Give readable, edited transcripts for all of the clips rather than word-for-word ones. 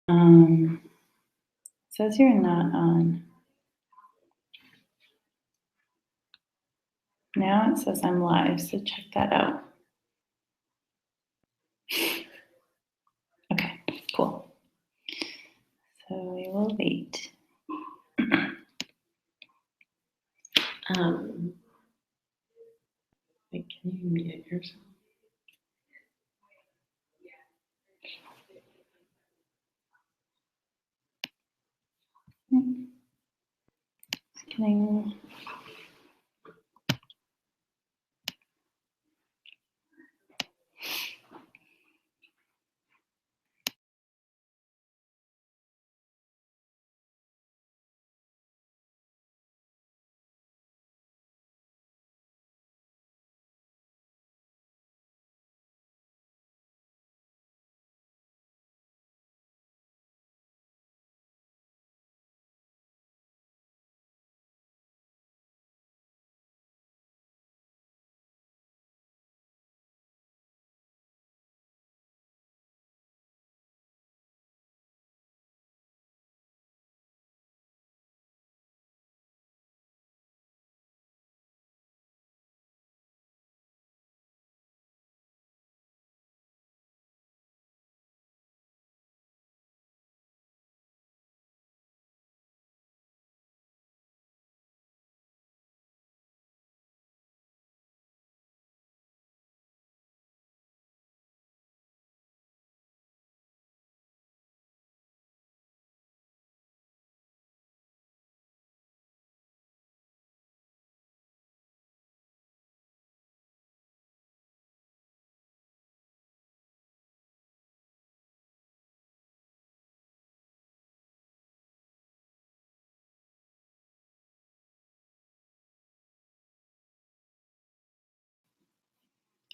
Says you're not on. Now it says I'm live, so check that out. Okay, cool. So we will wait. Can you mute yourself? Just kidding.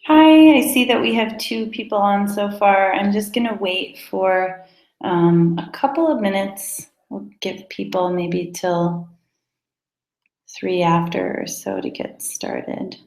Hi, I see that we have 2 people on so far. I'm just going to wait for a couple of minutes. We'll give people maybe till 3 after or so to get started.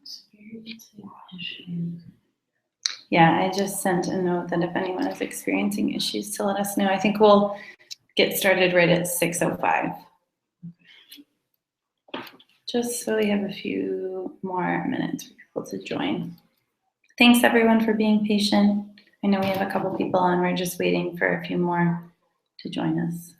Experiencing issues. Yeah, I just sent a note that if anyone is experiencing issues to let us know. I think we'll get started right at 6:05. Just so we have a few more minutes for people to join. Thanks everyone for being patient. I know we have a couple people on. We're just waiting for a few more to join us.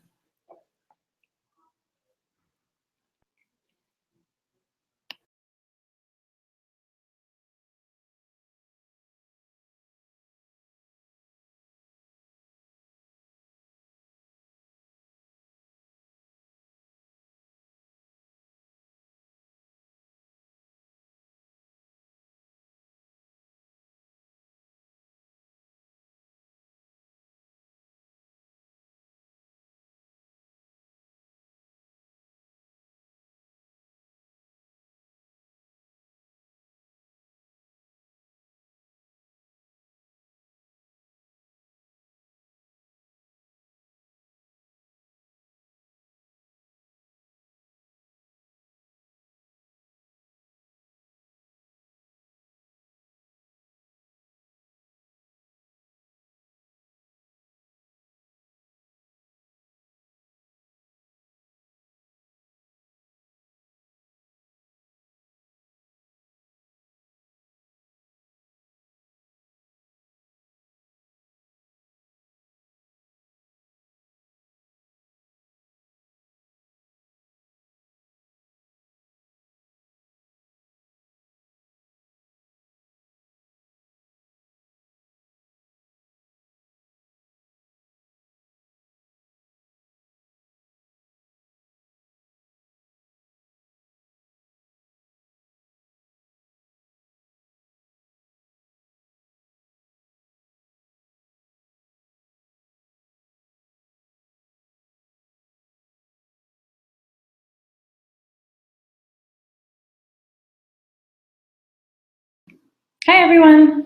Hi, everyone.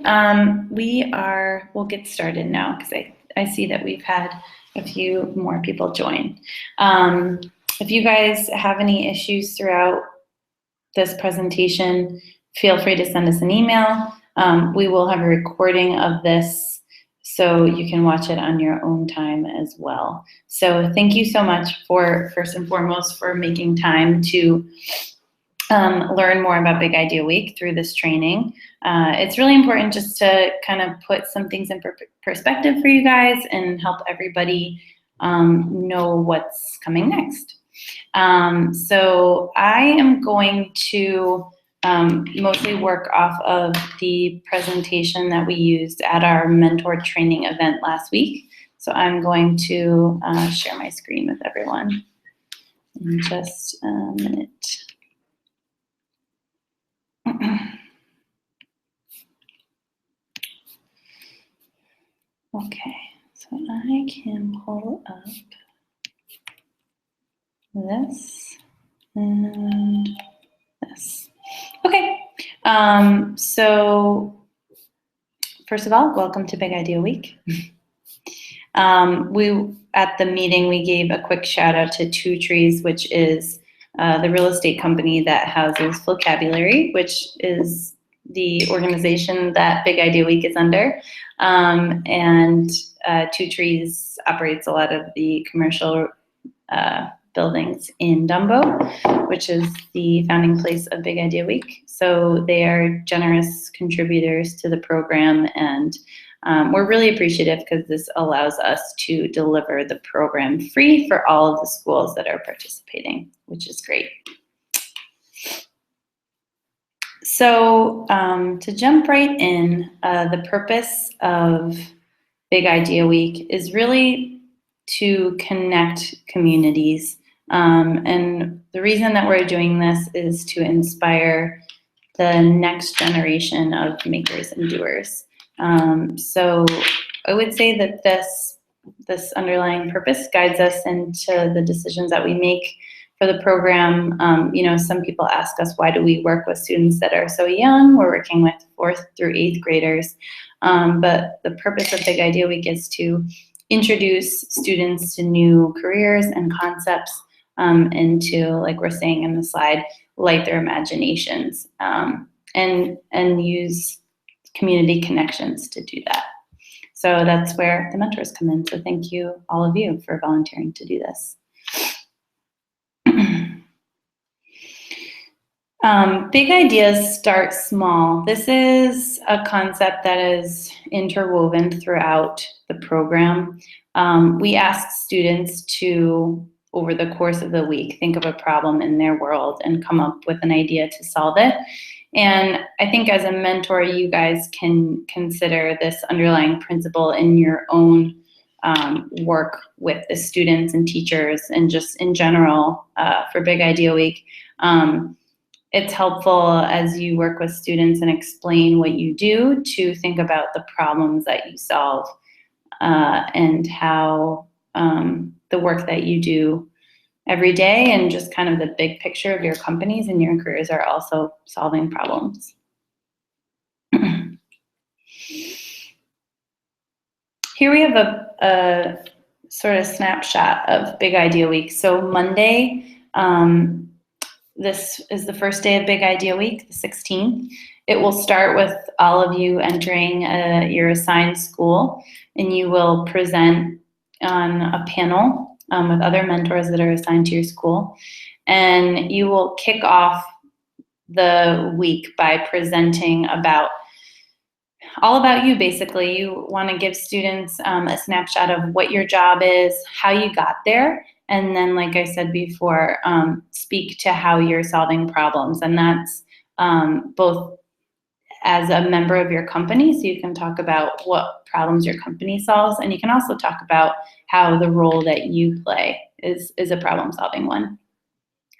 We'll get started now because I see that we've had a few more people join. If you guys have any issues throughout this presentation, feel free to send us an email. We will have a recording of this so you can watch it on your own time as well. So thank you so much for, first and foremost, for making time to learn more about Big Idea Week through this training. It's really important just to kind of put some things in perspective for you guys and help everybody know what's coming next. So I am going to mostly work off of the presentation that we used at our mentor training event last week. So I'm going to share my screen with everyone in just a minute. Okay, so I can pull up this and this. Okay, so first of all, welcome to Big Idea Week. At the meeting, we gave a quick shout out to Two Trees, which is the real estate company that houses Vocabulary, which is the organization that Big Idea Week is under. And Two Trees operates a lot of the commercial buildings in Dumbo, which is the founding place of Big Idea Week. So they are generous contributors to the program, and we're really appreciative because this allows us to deliver the program free for all of the schools that are participating, which is great. So to jump right in, the purpose of Big Idea Week is really to connect communities. And the reason that we're doing this is to inspire the next generation of makers and doers. So I would say that this underlying purpose guides us into the decisions that we make for the program. Some people ask us, why do we work with students that are so young? We're working with 4th through 8th graders. But the purpose of Big Idea Week is to introduce students to new careers and concepts, and to, like we're saying in the slide, light their imaginations, and use community connections to do that. So that's where the mentors come in. So thank you, all of you, for volunteering to do this. Big ideas start small. This is a concept that is interwoven throughout the program. We ask students to, over the course of the week, think of a problem in their world and come up with an idea to solve it. And I think as a mentor, you guys can consider this underlying principle in your own work with the students and teachers, and just in general for Big Idea Week. It's helpful as you work with students and explain what you do to think about the problems that you solve, and how the work that you do every day and just kind of the big picture of your companies and your careers are also solving problems. Here we have a sort of snapshot of Big Idea Week. So Monday, this is the first day of Big Idea Week, the 16th. It will start with all of you entering your assigned school, and you will present on a panel with other mentors that are assigned to your school. And you will kick off the week by presenting all about you, basically. You want to give students a snapshot of what your job is, how you got there, and then, like I said before, speak to how you're solving problems. And that's both as a member of your company, so you can talk about what problems your company solves, and you can also talk about how the role that you play is a problem-solving one.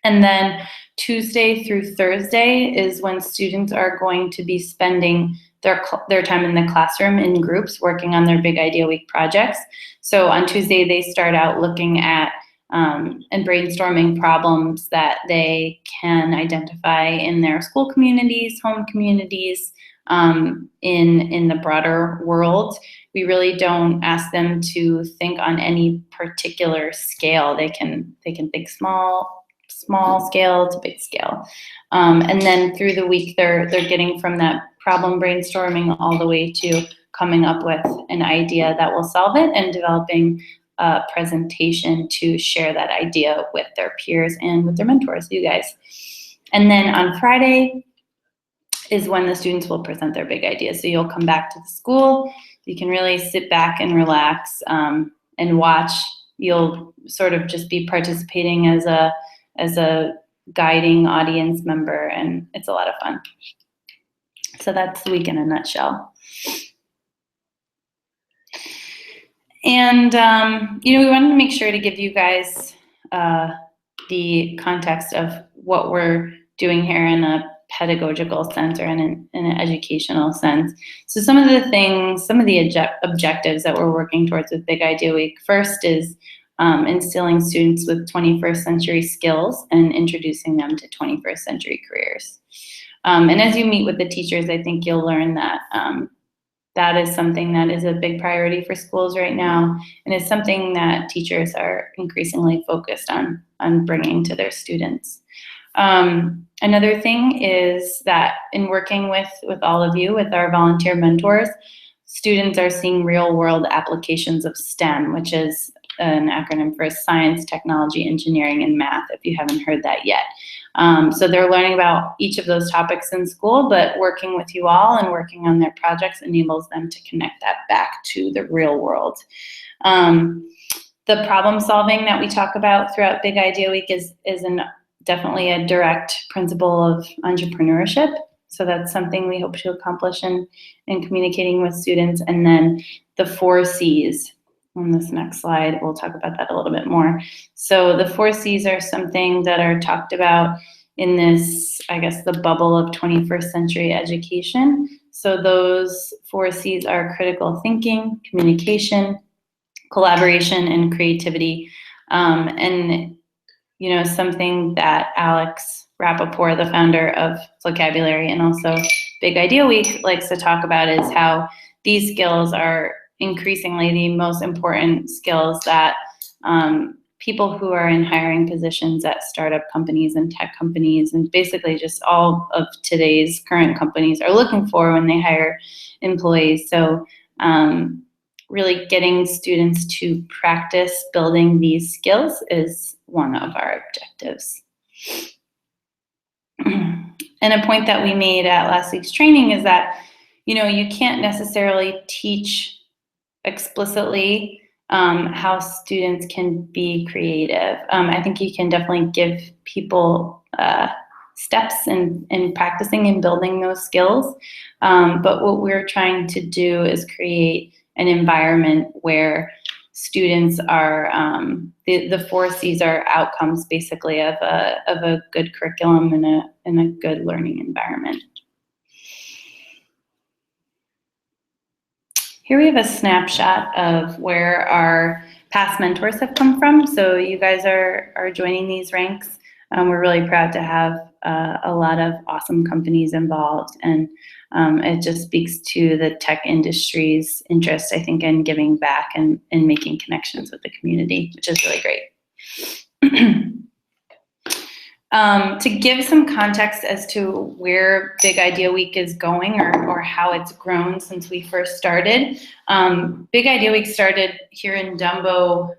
And then Tuesday through Thursday is when students are going to be spending their time in the classroom in groups working on their Big Idea Week projects. So on Tuesday, they start out looking at and brainstorming problems that they can identify in their school communities, home communities, in the broader world. We really don't ask them to think on any particular scale. They can think small scale to big scale. And then through the week, they're getting from that problem brainstorming all the way to coming up with an idea that will solve it and developing a presentation to share that idea with their peers and with their mentors, you guys. And then on Friday is when the students will present their big ideas. So you'll come back to the school, you can really sit back and relax and watch. You'll sort of just be participating as a guiding audience member, and it's a lot of fun. So that's the week in a nutshell. And, we wanted to make sure to give you guys the context of what we're doing here in a pedagogical sense or in an educational sense. So some of the objectives that we're working towards with Big Idea Week, first is instilling students with 21st century skills and introducing them to 21st century careers. And as you meet with the teachers, I think you'll learn that that is something that is a big priority for schools right now, and is something that teachers are increasingly focused on bringing to their students. Another thing is that in working with all of you, with our volunteer mentors, students are seeing real world applications of STEM, which is an acronym for science, technology, engineering, and math, if you haven't heard that yet. So they're learning about each of those topics in school, but working with you all and working on their projects enables them to connect that back to the real world. The problem solving that we talk about throughout Big Idea Week is definitely a direct principle of entrepreneurship. So that's something we hope to accomplish in communicating with students. And then the 4 C's. On this next slide, we'll talk about that a little bit more. So the 4 C's are something that are talked about in this, I guess, the bubble of 21st century education. So those 4 C's are critical thinking, communication, collaboration, and creativity. And, something that Alex Rappaport, the founder of Vocabulary and also Big Idea Week, likes to talk about is how these skills are increasingly the most important skills that people who are in hiring positions at startup companies and tech companies, and basically just all of today's current companies, are looking for when they hire employees. So really getting students to practice building these skills is one of our objectives. And a point that we made at last week's training is that, you can't necessarily teach explicitly how students can be creative. I think you can definitely give people steps in practicing and building those skills. But what we're trying to do is create an environment where students are, the 4 C's are outcomes basically of a good curriculum and a good learning environment. Here we have a snapshot of where our past mentors have come from. So you guys are joining these ranks. We're really proud to have a lot of awesome companies involved, and it just speaks to the tech industry's interest, I think, in giving back and in making connections with the community, which is really great. To give some context as to where Big Idea Week is going or how it's grown since we first started, Big Idea Week started here in Dumbo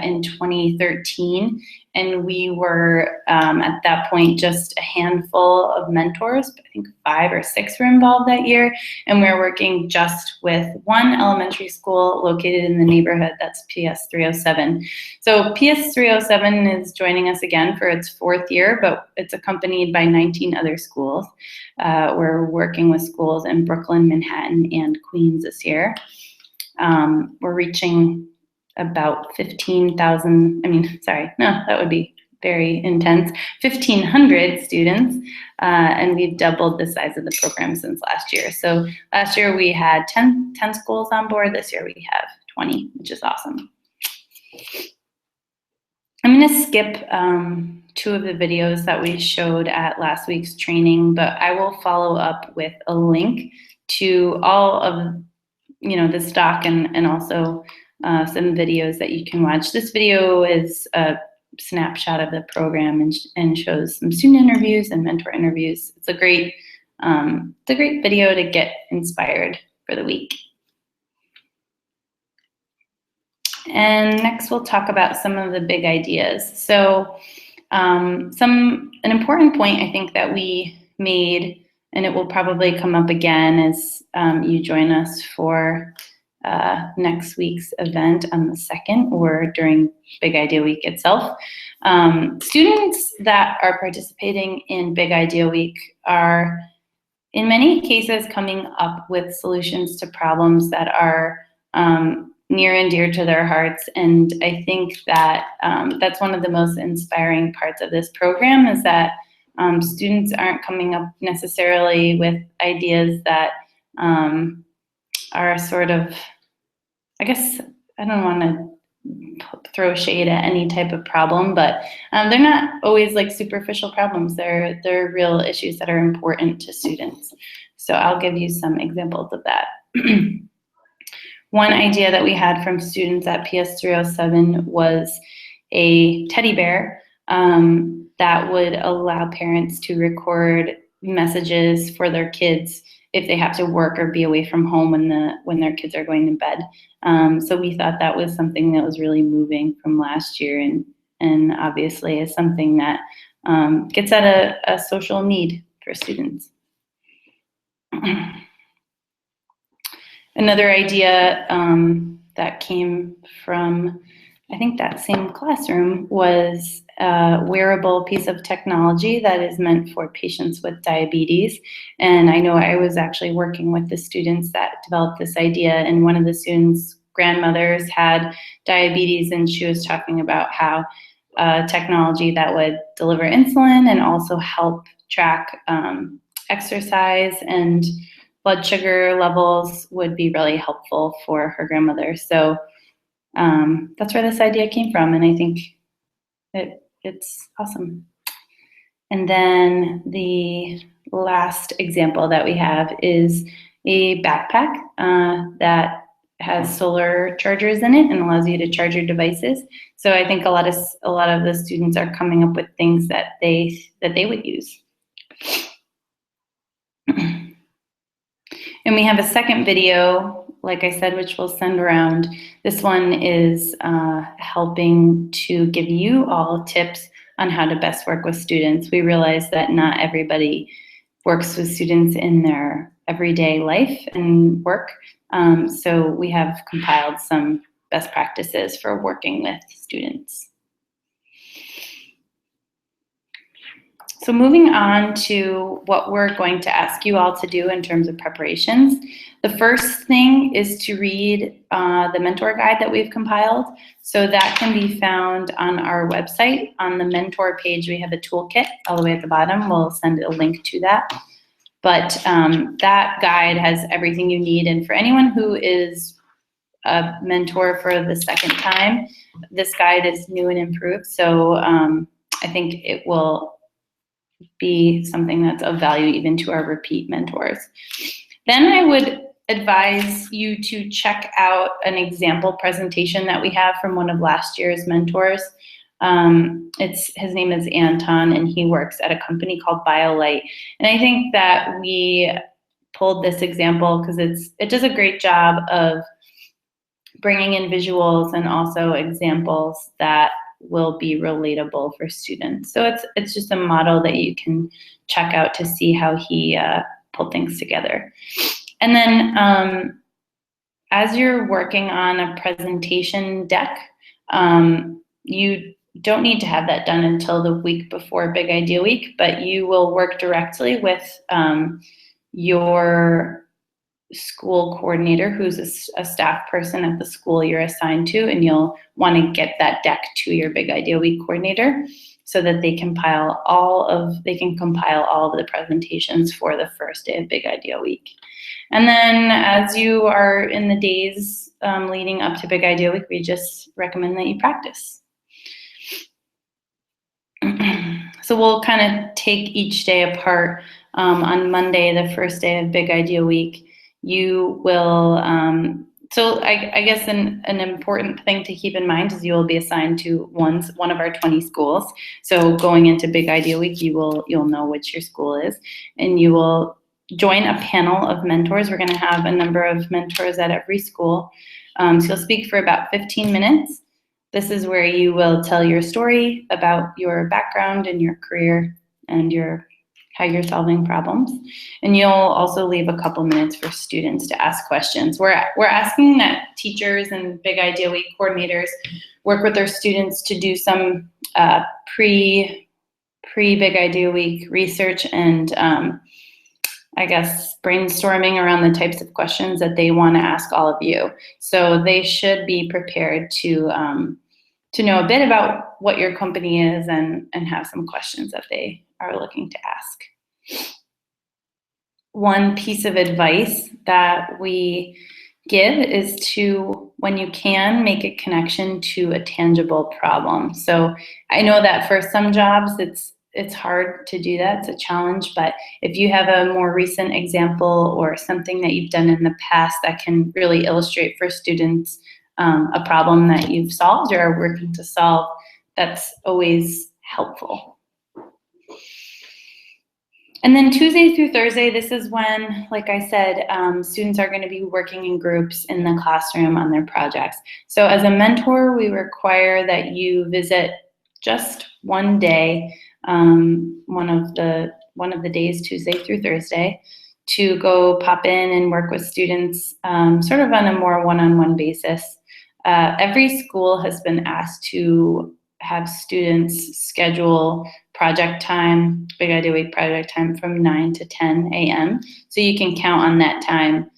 in 2013, and we were at that point just a handful of mentors. I think 5 or 6 were involved that year, and we were working just with one elementary school located in the neighborhood. That's PS 307. So PS 307 is joining us again for its 4th year, but it's accompanied by 19 other schools. We're working with schools in Brooklyn, Manhattan, and Queens this year. We're reaching about 15,000, that would be very intense, 1,500 students, and we've doubled the size of the program since last year. So last year we had 10 schools on board. This year we have 20, which is awesome. I'm going to skip 2 of the videos that we showed at last week's training, but I will follow up with a link to all of this doc and also some videos that you can watch. This video is a snapshot of the program and shows some student interviews and mentor interviews. It's a great video to get inspired for the week. And next we'll talk about some of the big ideas. So an important point I think that we made, and it will probably come up again as you join us for next week's event on the 2nd or during Big Idea Week itself. Students that are participating in Big Idea Week are in many cases coming up with solutions to problems that are near and dear to their hearts. And I think that that's one of the most inspiring parts of this program, is that students aren't coming up necessarily with ideas that are sort of, I guess, I don't want to throw shade at any type of problem, but they're not always like superficial problems. They're real issues that are important to students. So I'll give you some examples of that. One idea that we had from students at PS307 was a teddy bear that would allow parents to record messages for their kids if they have to work or be away from home when their kids are going to bed. So we thought that was something that was really moving from last year, and obviously is something that gets at a social need for students. Another idea that came from, I think, that same classroom was a wearable piece of technology that is meant for patients with diabetes. And I know I was actually working with the students that developed this idea, and one of the students' grandmothers had diabetes, and she was talking about how technology that would deliver insulin and also help track exercise and blood sugar levels would be really helpful for her grandmother. So that's where this idea came from, and I think it's awesome. And then the last example that we have is a backpack that has solar chargers in it and allows you to charge your devices. So I think a lot of the students are coming up with things that they would use. And we have a second video, like I said, which we'll send around. This one is helping to give you all tips on how to best work with students. We realize that not everybody works with students in their everyday life and work. So we have compiled some best practices for working with students. So moving on to what we're going to ask you all to do in terms of preparations. The first thing is to read the mentor guide that we've compiled. So that can be found on our website. On the mentor page, we have a toolkit all the way at the bottom. We'll send a link to that. But that guide has everything you need. And for anyone who is a mentor for the second time, this guide is new and improved. So I think it will be something that's of value even to our repeat mentors. Then I would advise you to check out an example presentation that we have from one of last year's mentors. His name is Anton, and he works at a company called BioLite. And I think that we pulled this example because it does a great job of bringing in visuals and also examples that will be relatable for students. So it's just a model that you can check out to see how he pulled things together. And then as you're working on a presentation deck, you don't need to have that done until the week before Big Idea Week, but you will work directly with your school coordinator, who's a staff person at the school you're assigned to, and you'll want to get that deck to your Big Idea Week coordinator so that they can compile all of the presentations for the first day of Big Idea Week. And then as you are in the days leading up to Big Idea Week, we just recommend that you practice. So we'll kind of take each day apart. On Monday, the first day of Big Idea Week, you will, so I guess an important thing to keep in mind is you will be assigned to one of our 20 schools. So going into Big Idea Week, you'll know which your school is, and you will join a panel of mentors. We're going to have a number of mentors at every school. So you'll speak for about 15 minutes. This is where you will tell your story about your background and your career and how you're solving problems. And you'll also leave a couple minutes for students to ask questions. We're asking that teachers and Big Idea Week coordinators work with their students to do some pre-Big Idea Week research and I guess brainstorming around the types of questions that they want to ask all of you. So they should be prepared to know a bit about what your company is and have some questions that they are looking to ask. One piece of advice that we give is to, when you can, make a connection to a tangible problem. So I know that for some jobs it's hard to do that, it's a challenge, but if you have a more recent example or something that you've done in the past that can really illustrate for students a problem that you've solved or are working to solve, that's always helpful. And then Tuesday through Thursday, this is when, like I said, students are going to be working in groups in the classroom on their projects. So as a mentor, we require that you visit just one day, one of the days, Tuesday through Thursday, to go pop in and work with students sort of on a more one-on-one basis. Every school has been asked to have students schedule project time, Big Idea Week project time from 9 to 10 a.m. So you can count on that time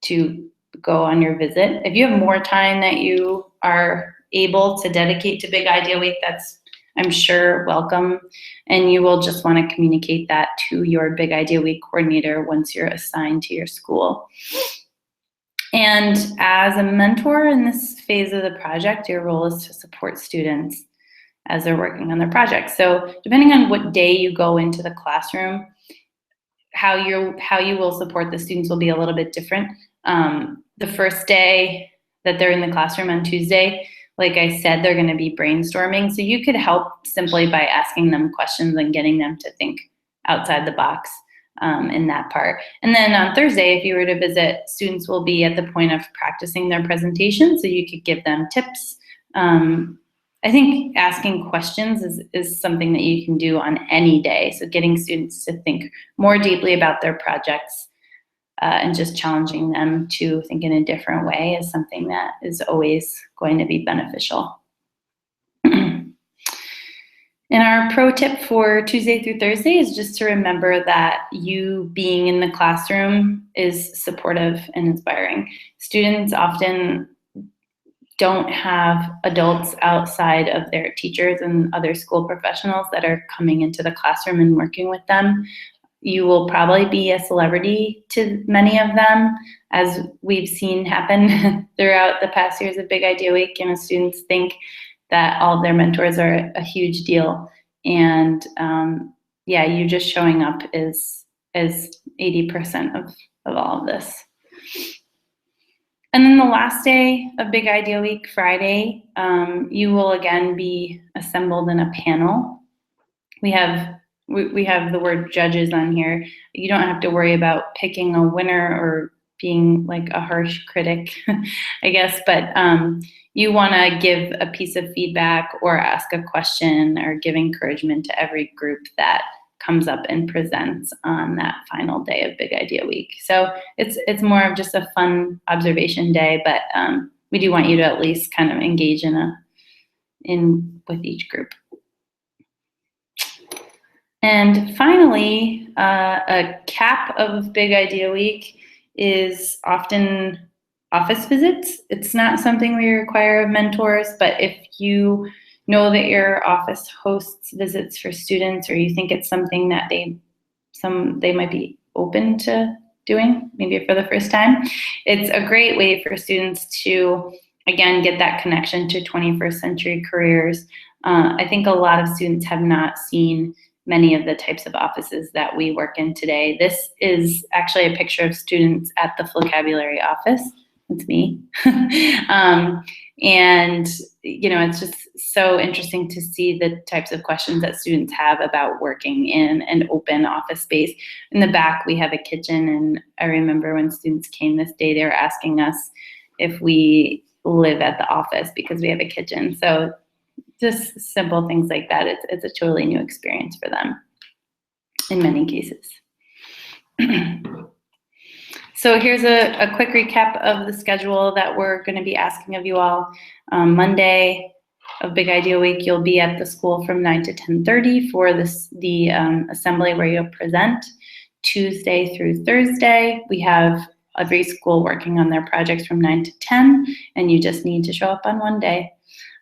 to go on your visit. If you have more time that you are able to dedicate to Big Idea Week, that's, I'm sure, welcome. And you will just want to communicate that to your Big Idea Week coordinator once you're assigned to your school. And as a mentor in this phase of the project, your role is to support students as they're working on their projects. So depending on what day you go into the classroom, how you will support the students will be a little bit different. The first day that they're in the classroom on Tuesday, like I said, they're going to be brainstorming. So you could help simply by asking them questions and getting them to think outside the box in that part. And then on Thursday, if you were to visit, students will be at the point of practicing their presentation, so you could give them tips. I think asking questions is something that you can do on any day. So getting students to think more deeply about their projects and just challenging them to think in a different way is something that is always going to be beneficial. And our pro tip for Tuesday through Thursday is just to remember that you being in the classroom is supportive and inspiring. Students often don't have adults outside of their teachers and other school professionals that are coming into the classroom and working with them. You will probably be a celebrity to many of them, as we've seen happen throughout the past years of Big Idea Week. You know, students think that all of their mentors are a huge deal. And yeah, you just showing up is 80% of all of this. And then the last day of Big Idea Week, Friday, you will again be assembled in a panel. We have the word judges on here. You don't have to worry about picking a winner or being like a harsh critic, I guess, but you want to give a piece of feedback or ask a question or give encouragement to every group that comes up and presents on that final day of Big Idea Week. So it's more of just a fun observation day, but we do want you to at least kind of engage with each group. And finally, a cap of Big Idea Week is often office visits. It's not something we require of mentors, but if you know that your office hosts visits for students, or you think it's something that they might be open to doing, maybe for the first time, it's a great way for students to, again, get that connection to 21st century careers, I think a lot of students have not seen many of the types of offices that we work in today. This is actually a picture of students at the vocabulary office. That's me. And, it's just so interesting to see the types of questions that students have about working in an open office space. In the back, we have a kitchen, and I remember when students came this day, they were asking us if we live at the office because we have a kitchen. So just simple things like that. It's a totally new experience for them in many cases. So here's a quick recap of the schedule that we're going to be asking of you all. Monday of Big Idea Week, you'll be at the school from 9 to 10:30 for the assembly where you'll present. Tuesday through Thursday, we have every school working on their projects from 9 to 10, and you just need to show up on one day.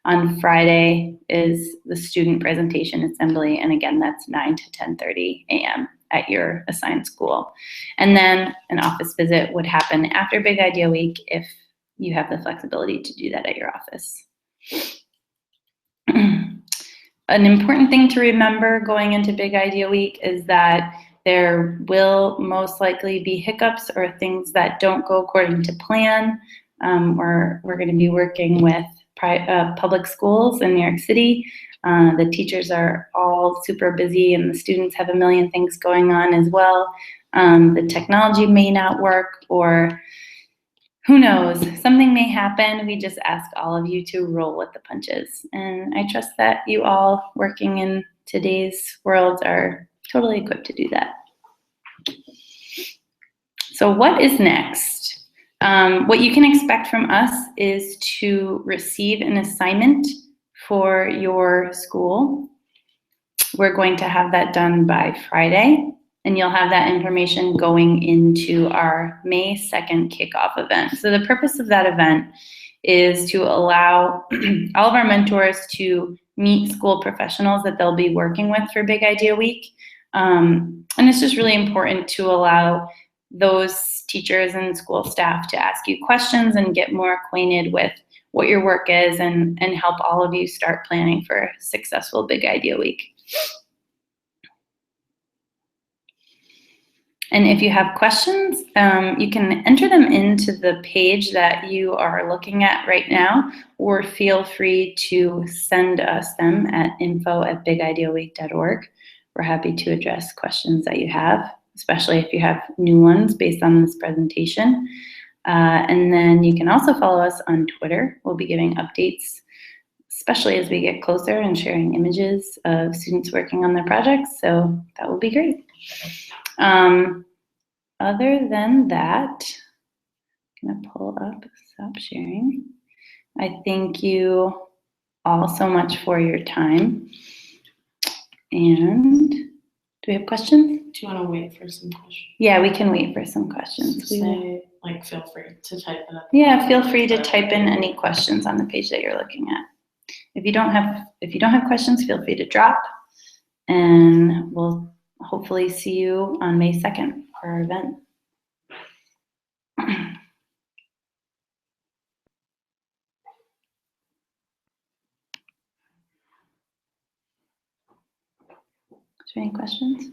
On Friday is the student presentation assembly, and again, that's 9 to 10:30 a.m. at your assigned school. And then an office visit would happen after Big Idea Week if you have the flexibility to do that at your office. An important thing to remember going into Big Idea Week is that there will most likely be hiccups or things that don't go according to plan. We're going to be working with public schools in New York City. The teachers are all super busy and the students have a million things going on as well. The technology may not work, or who knows, something may happen. We just ask all of you to roll with the punches. And I trust that you all working in today's world are totally equipped to do that. So what is next? What you can expect from us is to receive an assignment for your school. We're going to have that done by Friday, and you'll have that information going into our May 2nd kickoff event. So the purpose of that event is to allow all of our mentors to meet school professionals that they'll be working with for Big Idea Week. And it's just really important to allow those teachers and school staff to ask you questions and get more acquainted with what your work is, and help all of you start planning for a successful Big Idea Week. And if you have questions, you can enter them into the page that you are looking at right now, or feel free to send us them at info@bigideaweek.org. We're happy to address questions that you have, especially if you have new ones based on this presentation. And then you can also follow us on Twitter. We'll be giving updates, especially as we get closer, and sharing images of students working on their projects. So that will be great. Other than that, I'm gonna pull up, stop sharing. I thank you all so much for your time. And do we have questions? Do you want to wait for some questions? Yeah, we can wait for some questions. Say, like, feel free to type it up. Yeah, feel free to type in any questions on the page that you're looking at. If you don't have questions, feel free to drop, and we'll hopefully see you on May 2nd for our event. Is there any questions?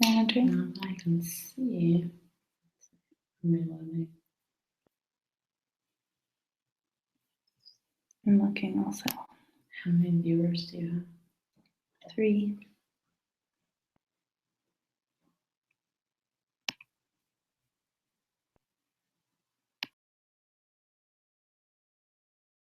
I can see. I'm looking also. How many viewers do you have? 3.